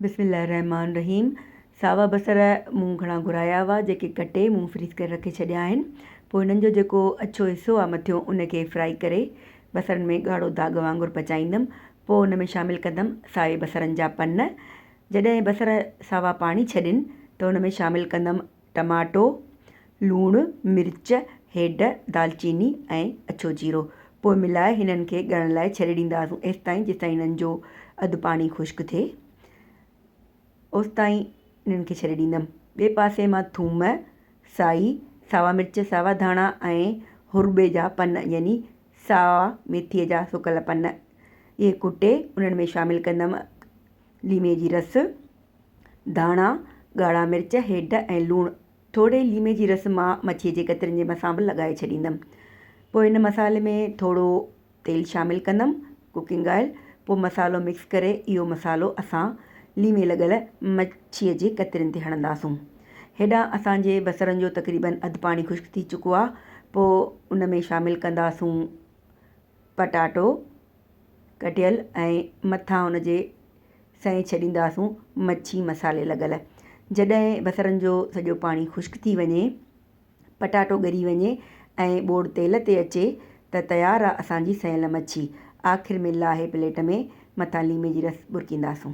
बिस्मिल्लाहिर्रहमानिर्रहीम। सावा बसर मूं घणा घुराया हुआ जेके कटे मूं फ्रीज़ करे रखे छॾिया आहिनि। पोइ हिननि जो जेको अछो हिसो आहे मथियों उनखे फ्राई करे बसरनि में ॻाढ़ो दाग वांगुरु पचाईंदमि। पोइ उन में शामिलु कंदमि साए बसरनि जा पन। जॾहिं बसर सावा पाणी छॾनि त उन में शामिलु कंदमि टमाटो, लूणु, मिर्च, हेड, दालचीनी ऐं अछो जीरो। पोइ मिलाए हिननि खे ॻरण लाइ छॾे ॾींदासीं जेसिताईं हिननि जो अधु पाणी ख़ुश्क थिए ओसि ताईं इन्हनि खे छॾे ॾींदमि। ॿिए पासे मां थूम, साई, सावा मिर्च, सावा धाणा ऐं हुरॿे जा पन यानी सावा मेथीअ जा सुकल पन इहे कुटे उन्हनि में शामिलु कंदमि लीमे जी रस, धाणा, ॻाढ़ा मिर्च, हेड ऐं लूणु। थोरे लीमे जी रस मां मच्छीअ जे कतरनि जे मथां बि लॻाए छॾींदमि। पोइ हिन मसाले में थोरो तेल शामिलु कंदमि, कुकिंग ऑयल। पोइ मसालो मिक्स करे इहो मसालो असां लीमे लॻल मच्छीअ जे कतरनि ते हणंदासूं। हेॾां असांजे बसरनि जो तक़रीबन अधु पाणी ख़ुश्क थी चुको आहे। पोइ उन में शामिलु कंदासूं पटाटो कटियल ऐं मथां हुन जे सहे छॾींदासूं मच्छी मसाले लॻल। जॾहिं बसरनि जो सॼो पाणी ख़ुश्क थी वञे, पटाटो ॻरी वञे ऐं ॿोड़ तेल ते अचे त तयारु आहे असांजी सयल मच्छी। आख़िर में लाहे प्लेट में मथां लीमे जी रस बुरकींदासूं।